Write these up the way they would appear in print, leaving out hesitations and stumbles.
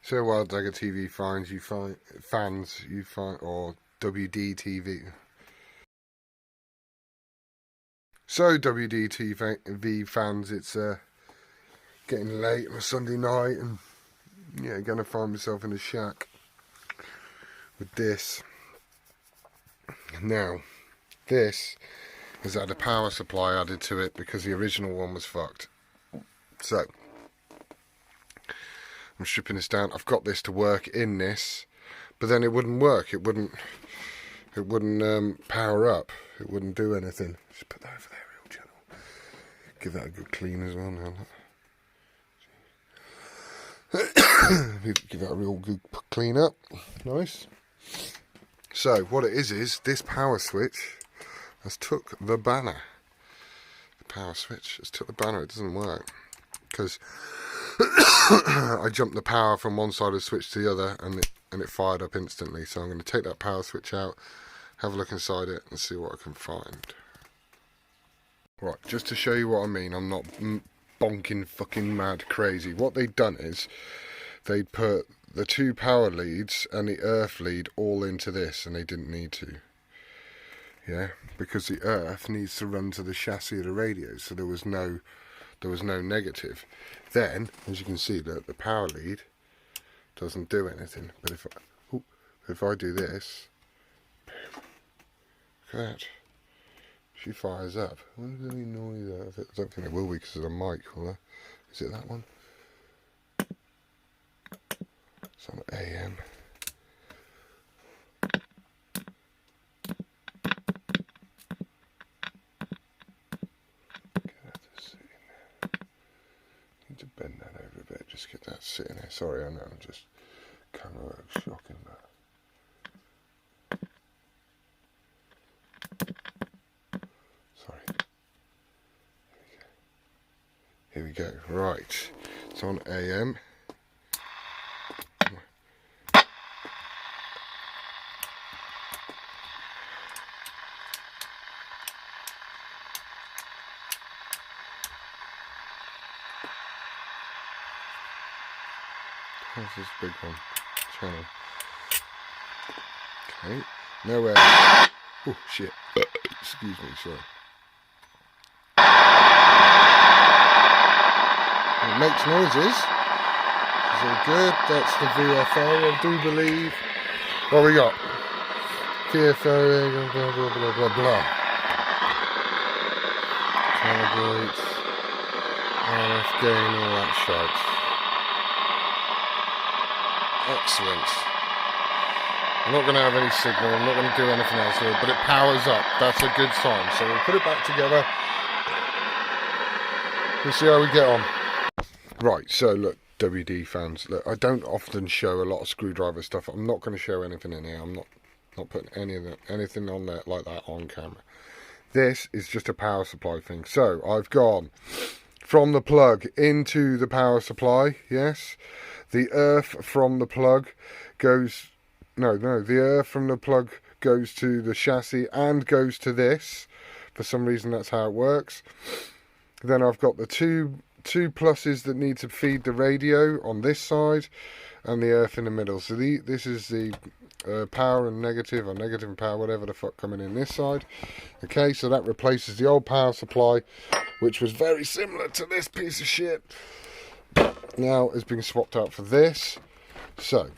So Wild Dagger TV fans, or WD TV. So WD TV fans, it's getting late on a Sunday night, and yeah, gonna find myself in a shack with this. Now, this has had a power supply added to it because the original one was fucked. So I'm stripping this down. I've got this to work in this, but then it wouldn't work. It wouldn't power up. It wouldn't do anything. Just put that over there real gentle. Give that a good clean as well now. Give that a real good clean up. Nice. So what it is this power switch has took the banner. The power switch has took the banner. It doesn't work because I jumped the power from one side of the switch to the other, and it fired up instantly. So I'm going to take that power switch out, have a look inside it, and see what I can find. Right, just to show you what I mean, I'm not bonking fucking mad crazy. What they'd done is they'd put the two power leads and the earth lead all into this, and they didn't need to. Yeah, because the earth needs to run to the chassis of the radio, so there was no negative. Then, as you can see, the power lead doesn't do anything. But if I do this, look at that, she fires up. I wonder if there's any noise out of it. I don't think there will be because there's a mic. Is it that one? It's on AM. To bend that over a bit, just get that sitting there. Sorry, I know, I'm just camera work shocking that. Sorry. Here we go. Right, it's on AM. What's this big one? Channel. Okay. Nowhere. Oh shit. Excuse me, sorry. It makes noises. It's all good. That's the VFO, I do believe. What we got? VFO, blah blah blah blah blah. Calibrate. RF gain, all that shit. Excellent. I'm not going to have any signal, I'm not going to do anything else here, but it powers up. That's a good sign. So we'll put it back together. We'll see how we get on. Right, so look, WD fans, look, I don't often show a lot of screwdriver stuff. I'm not going to show anything in here. I'm not putting anything on there like that on camera. This is just a power supply thing. So I've gone from the plug into the power supply, yes. The earth from the plug goes, the earth from the plug goes to the chassis and goes to this. For some reason, that's how it works. Then I've got the two pluses that need to feed the radio on this side, and the earth in the middle. So this is the power and negative, or negative and power, whatever the fuck, coming in this side. Okay, so that replaces the old power supply, which was very similar to this piece of shit. Now it's being swapped out for this. So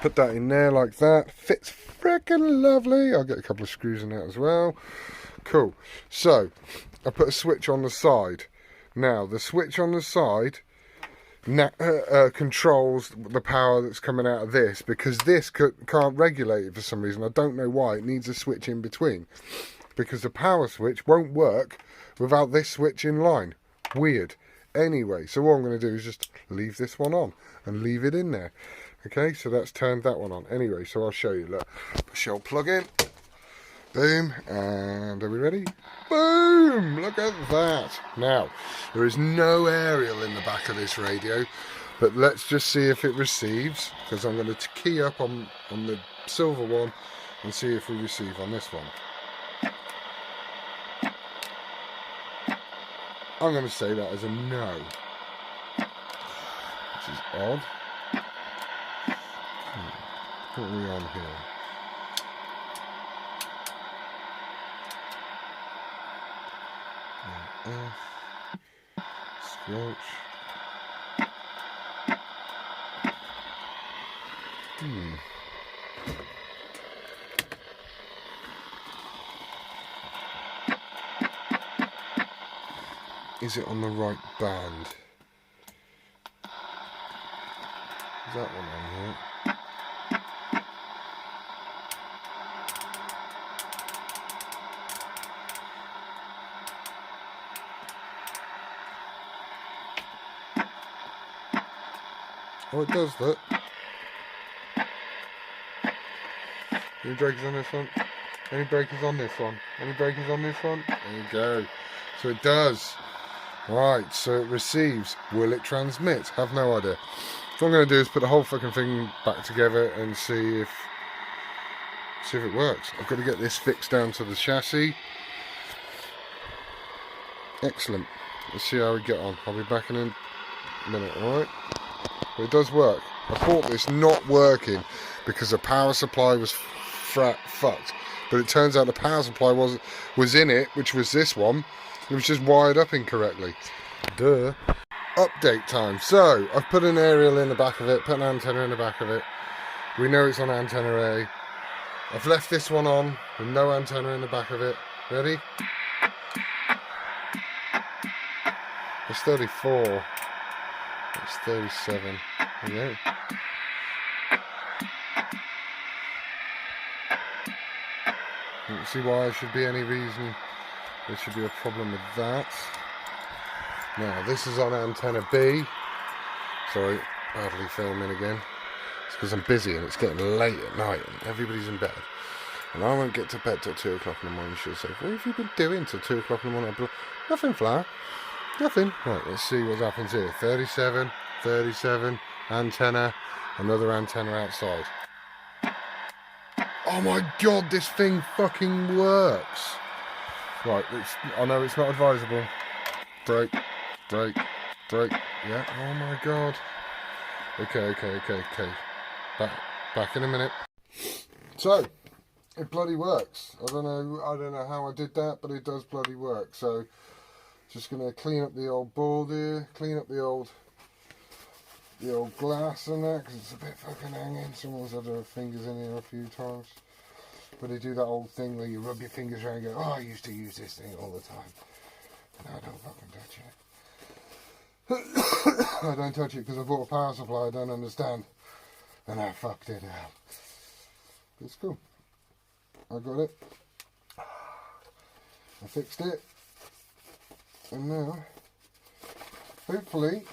put that in there like that. Fits freaking lovely. I'll get a couple of screws in that as well. Cool. So I put a switch on the side. Now the switch on the side controls the power that's coming out of this, because this can't regulate it for some reason. I don't know why. It needs a switch in between, because the power switch won't work without this switch in line. Weird. Anyway, so what I'm going to do is just leave this one on and leave it in there. Okay, so that's turned that one on. Anyway, so I'll show you. Look, shell plug in. Boom, and are we ready? Boom! Look at that. Now, there is no aerial in the back of this radio, but let's just see if it receives, because I'm going to key up on the silver one and see if we receive on this one. I'm going to say that as a no, which is odd. What are we on here? F, squelch. Is it on the right band? Is that one on here? Oh, it does, look. Any breakers on this one? Any breakers on this one? Any breakers on this one? There you go. So it does. Right, so it receives. Will it transmit? Have no idea. So what I'm going to do is put the whole fucking thing back together and see if it works. I've got to get this fixed down to the chassis. Excellent. Let's see how we get on. I'll be back in a minute, alright? But it does work. I bought this not working because the power supply was fucked. But it turns out the power supply was in it, which was this one. It was just wired up incorrectly. Duh. Update time. So, I've put an aerial in the back of it, put an antenna in the back of it. We know it's on antenna A. I've left this one on with no antenna in the back of it. Ready? It's 34. It's 37. There you go. Don't see why there should be any reason there should be a problem with that. Now, this is on antenna B. Sorry, badly filming again. It's because I'm busy and it's getting late at night and everybody's in bed. And I won't get to bed till 2 o'clock in the morning. She'll say, what have you been doing till 2 o'clock in the morning? Nothing, Flower. Nothing. Right, let's see what happens here. 37, 37, antenna, another antenna outside. Oh my god, this thing fucking works. Right, I know it's not advisable. Brake, brake, brake. Yeah, oh my god. Okay. Back in a minute. So, it bloody works. I don't know how I did that, but it does bloody work. So, just gonna clean up the old board here, clean up the old glass and that, because it's a bit fucking hanging. Someone's had their fingers in here a few times. But they do that old thing where you rub your fingers around and go, oh, I used to use this thing all the time. No, I don't fucking touch it. I don't touch it because I bought a power supply I don't understand. And I fucked it up. It's cool. I got it. I fixed it. And now, hopefully,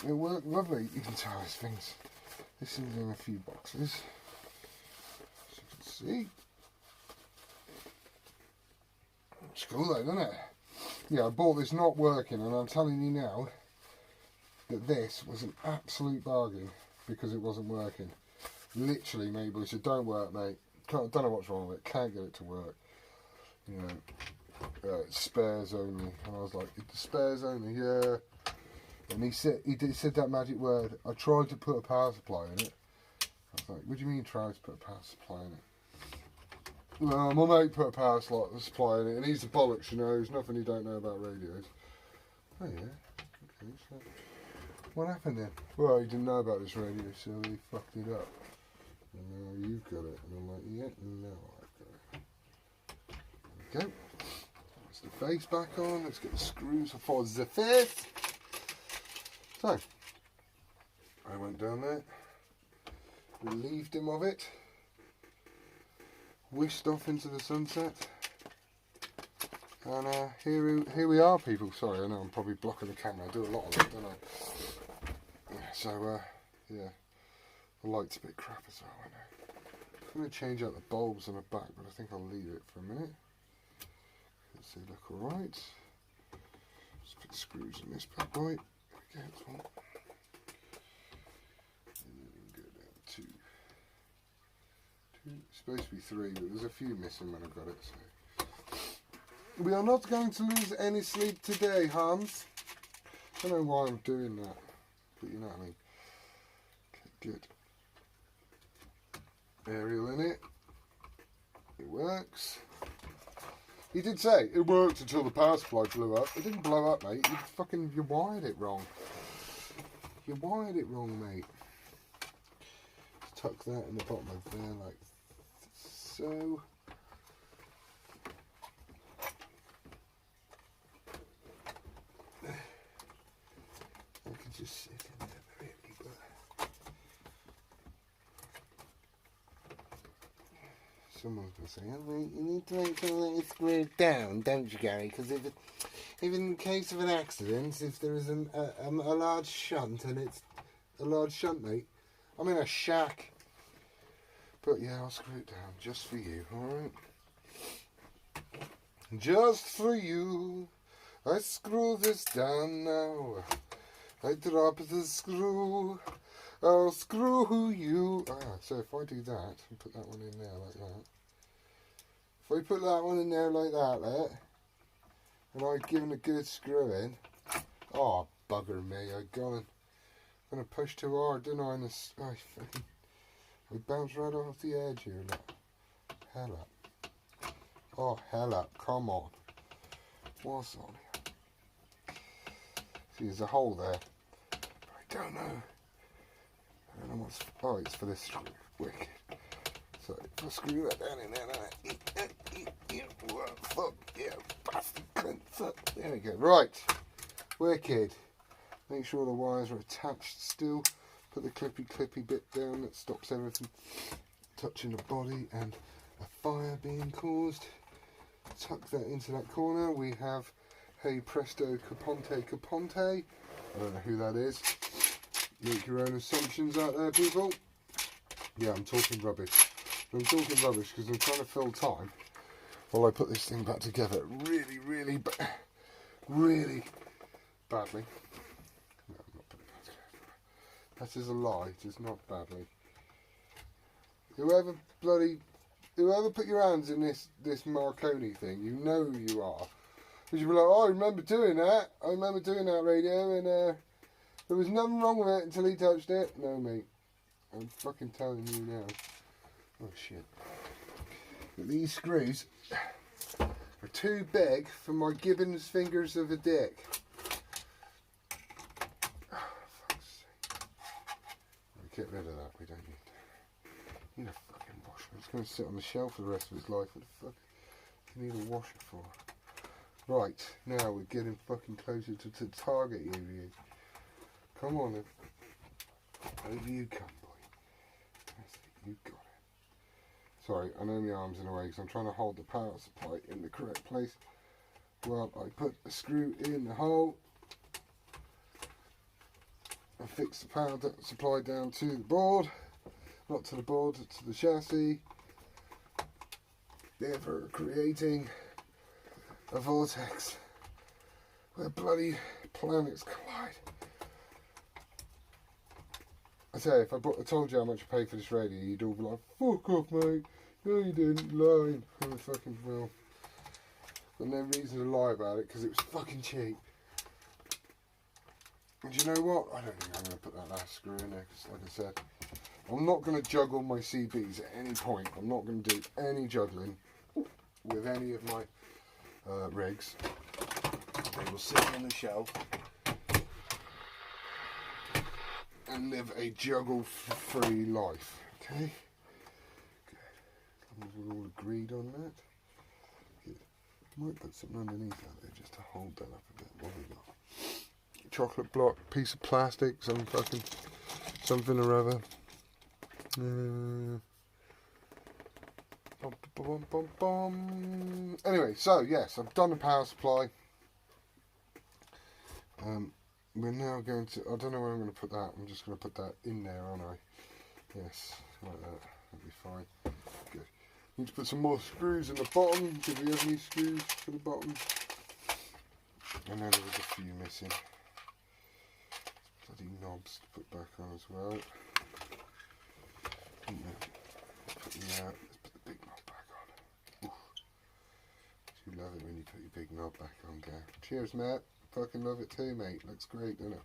it worked lovely. You can tell this thing's in a few boxes. As you can see. It's cool though, isn't it? Yeah, I bought this not working, and I'm telling you now that this was an absolute bargain because it wasn't working. Literally, Mabel said, don't work, mate. Don't know what's wrong with it. Can't get it to work. You know, it's spares only. And I was like, it's spares only, yeah. And he said that magic word. I tried to put a power supply in it. I was like, what do you mean try to put a power supply in it? Well, my mate put a power supply in it, and he's the bollocks, you know. There's nothing he don't know about radios. Oh yeah. Okay, so what happened then? Well, he didn't know about this radio, so he fucked it up. And now you've got it. And I'm like, yeah, now I've got it. There we go. Let's the face back on. Let's get the screws for the fifth. So, I went down there, relieved him of it, whisked off into the sunset, and here we are, people. Sorry, I know I'm probably blocking the camera. I do a lot of it, don't I? Yeah, so, yeah, the light's a bit crap as well, I know. I'm going to change out the bulbs on the back, but I think I'll leave it for a minute. Let's see, look alright. Just put the screws in this bad boy. There we go, and then go down two. It's supposed to be 3, but there's a few missing when I got it. So. We are not going to lose any sleep today, Hans. I don't know why I'm doing that, but you know what I mean. Okay, good. aerial in it. It works. He did say it worked until the power supply blew up. It didn't blow up, mate. You wired it wrong. You wired it wrong, mate. Just tuck that in the bottom of there like so. I could just sit in there really, but someone's going to say, oh, mate, you need to make sure that it's screwed down, don't you, Gary? Because if in case of an accident, if there is a large shunt, and it's a large shunt, mate, I'm in a shack. But yeah, I'll screw it down just for you, alright? Just for you, I screw this down now. I drop the screw, I'll screw you. So if I do that, and put that one in there like that. If I put that one in there like that, and I give it a good screw in. Oh, bugger me, I'm going to push too hard, didn't I? I bounced right off the edge here, look. Hell up. Oh, hell up, come on. What's on here? See, there's a hole there. I don't know what's... Oh, it's for this screw. Wicked. So, if I screw that down in there, fuck, yeah, bastard, cunt, fuck. There we go. Right. Wicked. Make sure the wires are attached still. Put the clippy bit down that stops everything touching the body and a fire being caused. Tuck that into that corner. We have Hey Presto Caponte. I don't know who that is. Make your own assumptions out there, people. Yeah, I'm talking rubbish. I'm talking rubbish because I'm trying to fill time while I put this thing back together really, really badly. No, I'm not putting it back together. That is a lie. It is not badly. Whoever put your hands in this Marconi thing, you know who you are. Because you'll be like, oh, I remember doing that. I remember doing that radio, and there was nothing wrong with it until he touched it. No, mate. I'm fucking telling you now. Oh, shit. But these screws are too big for my Gibbons fingers of a dick. Oh, fuck's sake. Get rid of that. We don't need a fucking washer. It's going to sit on the shelf for the rest of its life. What the fuck do you need a washer for? Right, now we're getting fucking closer to the target area. Come on then. Over you come, boy. That's it, you got it. Sorry, I know my arm's in the way because I'm trying to hold the power supply in the correct place. Well, I put a screw in the hole. I fix the power supply down to the board. Not to the board, to the chassis. Therefore creating a vortex where bloody planets collide. I tell you, if I told you how much I paid for this radio, you'd all be like, fuck off, mate. No, you didn't. Lying. I fucking will. Got no reason to lie about it because it was fucking cheap. And you know what? I don't think I'm going to put that last screw in there because, like I said, I'm not going to juggle my CBs at any point. I'm not going to do any juggling with any of my rigs. They will sit on the shelf and live a juggle-free life. Okay? Good. As long as we're all agreed on that. Good. Might put something underneath that there just to hold that up a bit. What have we got? Chocolate block, piece of plastic, some fucking something or other. Anyway, so yes, I've done the power supply. We're now going to, I don't know where I'm going to put that. I'm just going to put that in there, aren't I? Yes, like that. That'll be fine. Good. Need to put some more screws in the bottom. Do we have any screws for the bottom? I know there was a few missing. Bloody knobs to put back on as well. Put the big knob back on. Oof. You love it when you put your big knob back on, Gav. Cheers, Matt. Fucking love it too, mate. Looks great, doesn't it?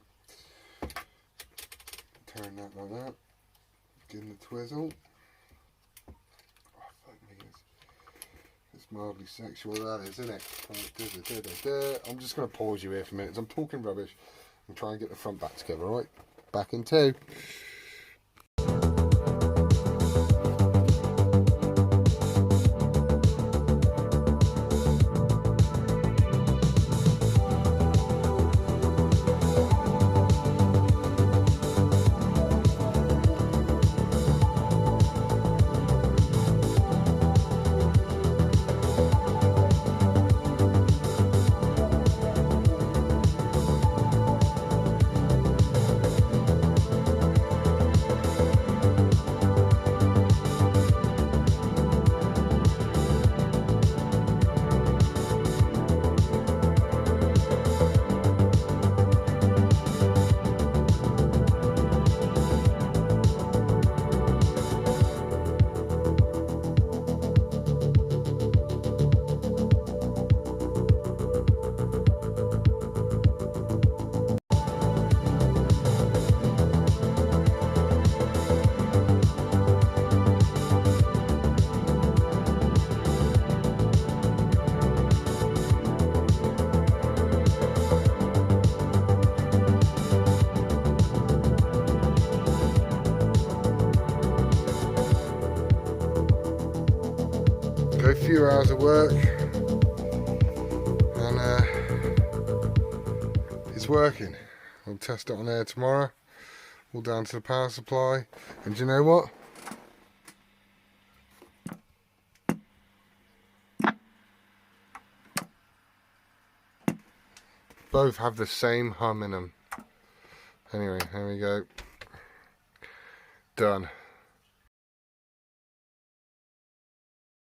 Turn that like that. Give him the twizzle. It's mildly sexual, that is, isn't it? I'm just going to pause you here for a minute. I'm talking rubbish and try and get the front back together, alright? Back in 2. A few hours of work, and it's working. I'll test it on air tomorrow, all down to the power supply. And do you know what? Both have the same hum in them. Anyway, there we go. Done.